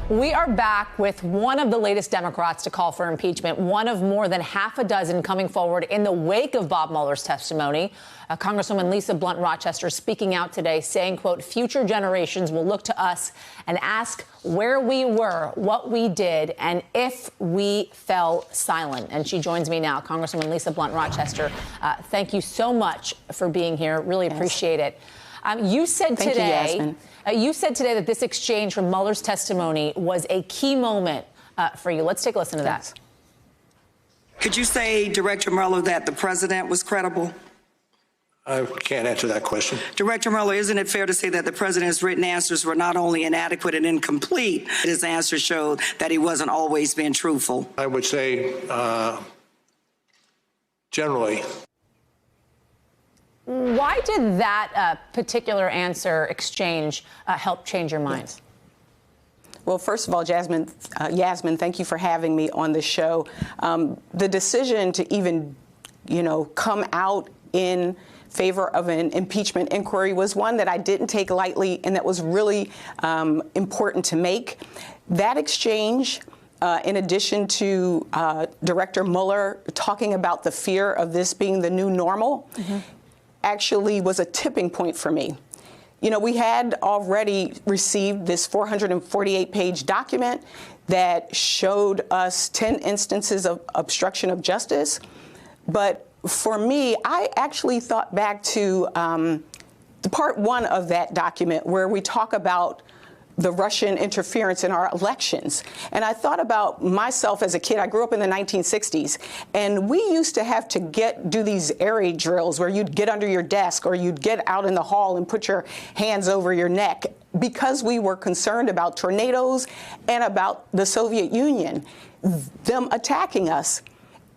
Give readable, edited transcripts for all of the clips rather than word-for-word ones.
We are back with one of the latest Democrats to call for impeachment, one of more than half a dozen coming forward in the wake of Bob Mueller's testimony. Congresswoman Lisa Blunt Rochester speaking out today saying, quote, future generations will look to us and ask where we were, what we did, and if we fell silent. And she joins me now. Congresswoman Lisa Blunt Rochester, thank you so much for being here. Really appreciate it. You said today that this exchange from Mueller's testimony was a key moment for you. Let's take a listen to that. Could you say, Director Mueller, that the president was credible? I can't answer that question. Director Mueller, isn't it fair to say that the president's written answers were not only inadequate and incomplete, his answers showed that he wasn't always being truthful? I would say generally. Why did that particular answer exchange help change your minds? Well, first of all, Yasmin, thank you for having me on the show. The decision to even, come out in favor of an impeachment inquiry was one that I didn't take lightly and that was really important to make. That exchange, in addition to Director Mueller talking about the fear of this being the new normal, actually was a tipping point for me. We had already received this 448-page document that showed us 10 instances of obstruction of justice. But for me, I actually thought back to the part one of that document where we talk about the Russian interference in our elections. And I thought about myself as a kid. I grew up in the 1960s, and we used to have to do these air raid drills where you'd get under your desk or you'd get out in the hall and put your hands over your neck because we were concerned about tornadoes and about the Soviet Union, them attacking us.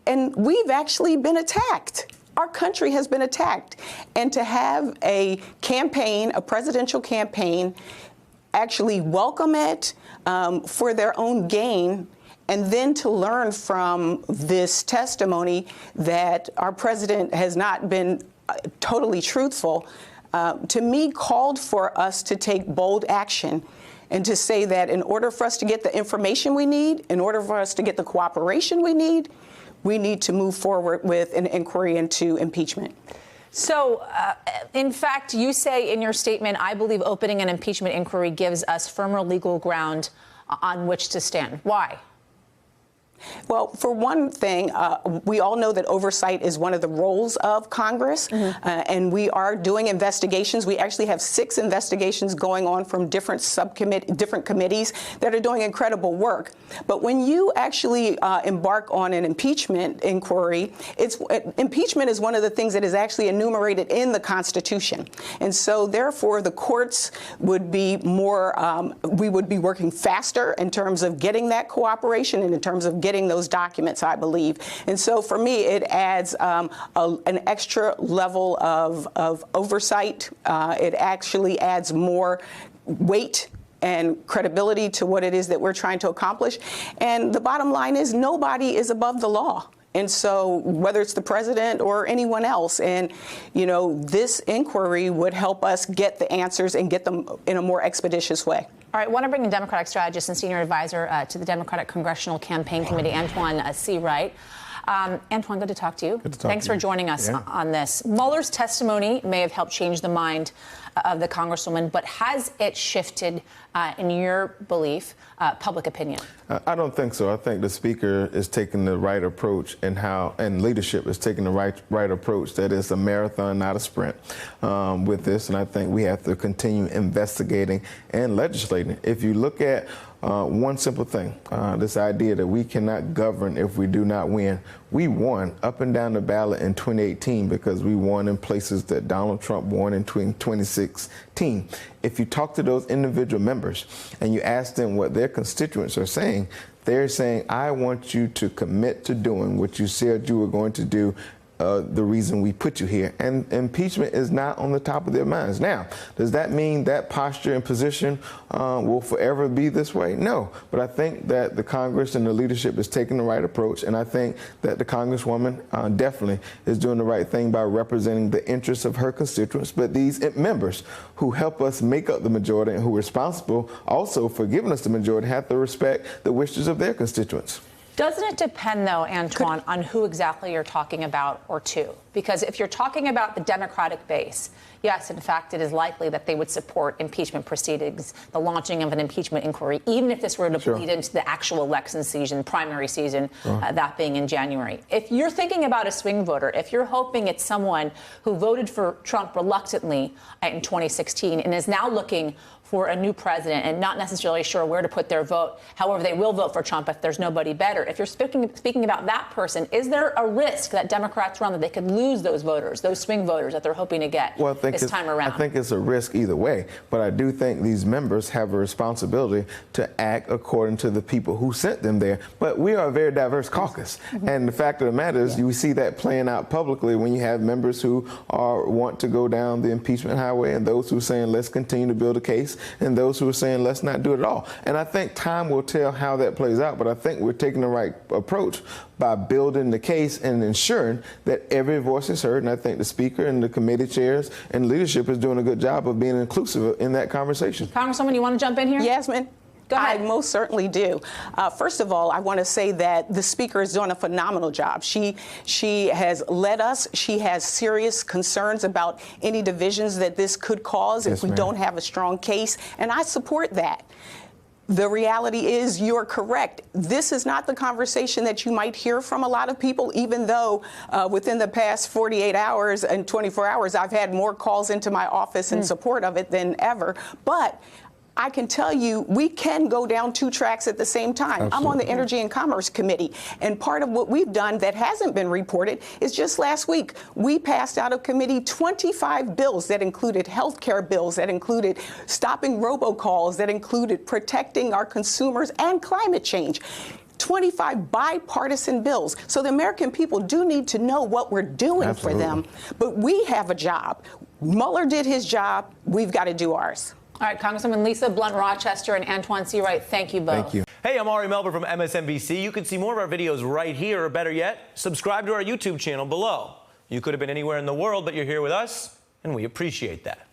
And we've actually been attacked. Our country has been attacked. And to have a campaign, a presidential campaign, actually welcome it for their own gain, and then to learn from this testimony that our president has not been totally truthful, to me called for us to take bold action and to say that in order for us to get the information we need, in order for us to get the cooperation we need to move forward with an inquiry into impeachment. So, in fact, you say in your statement, I believe opening an impeachment inquiry gives us firmer legal ground on which to stand. Why? Well, for one thing, we all know that oversight is one of the roles of Congress, and we are doing investigations. We actually have 6 investigations going on from different committees that are doing incredible work. But when you actually embark on an impeachment inquiry, impeachment is one of the things that is actually enumerated in the Constitution. And so, therefore, the courts would be more, we would be working faster in terms of getting that cooperation and in terms of getting those documents, I believe. And so for me, it adds an extra level of oversight. It actually adds more weight and credibility to what it is that we're trying to accomplish. And the bottom line is nobody is above the law. And so whether it's the president or anyone else, and, this inquiry would help us get the answers and get them in a more expeditious way. All right, I want to bring in Democratic strategist and senior advisor to the Democratic Congressional Campaign Committee, Antoine C. Wright. Antoine, good to talk to you. Good to talk Thanks to you. for joining us on this. Mueller's testimony may have helped change the mind of the Congresswoman, but has it shifted, in your belief, public opinion? I don't think so. I think the Speaker is taking the right approach, and leadership is taking the right approach. That is a marathon, not a sprint, with this. And I think we have to continue investigating and legislating. If you look at one simple thing, this idea that we cannot govern if we do not win. We won up and down the ballot in 2018 because we won in places that Donald Trump won in 2016. If you talk to those individual members and you ask them what their constituents are saying, they're saying, I want you to commit to doing what you said you were going to do the reason we put you here. And impeachment is not on the top of their minds. Now, does that mean that posture and position will forever be this way? No. But I think that the Congress and the leadership is taking the right approach. And I think that the Congresswoman definitely is doing the right thing by representing the interests of her constituents. But these members who help us make up the majority and who are responsible also for giving us the majority have to respect the wishes of their constituents. Doesn't it depend, though, Antoine, on who exactly you're talking about or to? Because if you're talking about the Democratic base, yes, in fact, it is likely that they would support impeachment proceedings, the launching of an impeachment inquiry, even if this were to bleed into the actual election season, primary season, that being in January. If you're thinking about a swing voter, if you're hoping it's someone who voted for Trump reluctantly in 2016 and is now looking for a new president and not necessarily sure where to put their vote. However, they will vote for Trump if there's nobody better. If you're speaking about that person, is there a risk that Democrats run that they could lose those voters, those swing voters that they're hoping to get this time around? I think it's a risk either way, but I do think these members have a responsibility to act according to the people who sent them there. But we are a very diverse caucus, and the fact of the matter is you see that playing out publicly when you have members who want to go down the impeachment highway and those who are saying let's continue to build a case, and those who are saying let's not do it at all. And I think time will tell how that plays out, but I think we're taking the right approach by building the case and ensuring that every voice is heard. And I think the Speaker and the committee chairs and leadership is doing a good job of being inclusive in that conversation. Congresswoman, you want to jump in here? Yasmin? Go ahead. I most certainly do. First of all, I want to say that the Speaker is doing a phenomenal job. She has led us. She has serious concerns about any divisions that this could cause if we don't have a strong case, and I support that. The reality is you're correct. This is not the conversation that you might hear from a lot of people, even though within the past 48 hours and 24 hours, I've had more calls into my office in support of it than ever. But I can tell you we can go down two tracks at the same time. Absolutely. I'm on the Energy and Commerce Committee, and part of what we've done that hasn't been reported is just last week we passed out of committee 25 bills that included health care bills, that included stopping robocalls, that included protecting our consumers and climate change. 25 bipartisan bills. So the American people do need to know what we're doing for them. But we have a job. Mueller did his job. We've got to do ours. All right, Congresswoman Lisa Blunt Rochester and Antoine Seawright, thank you both. Thank you. Hey, I'm Ari Melber from MSNBC. You can see more of our videos right here, or better yet, subscribe to our YouTube channel below. You could have been anywhere in the world, but you're here with us, and we appreciate that.